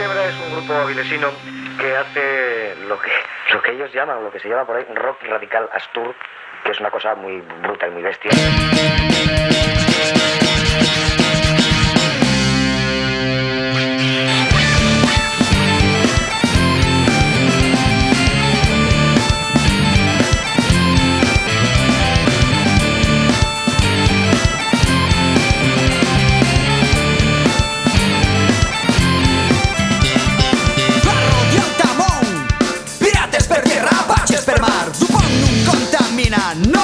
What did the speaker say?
Ginebra es un grupo avilesino que hace lo que ellos llaman, lo que se llama por ahí, rock radical astur, que es una cosa muy bruta y muy bestia. No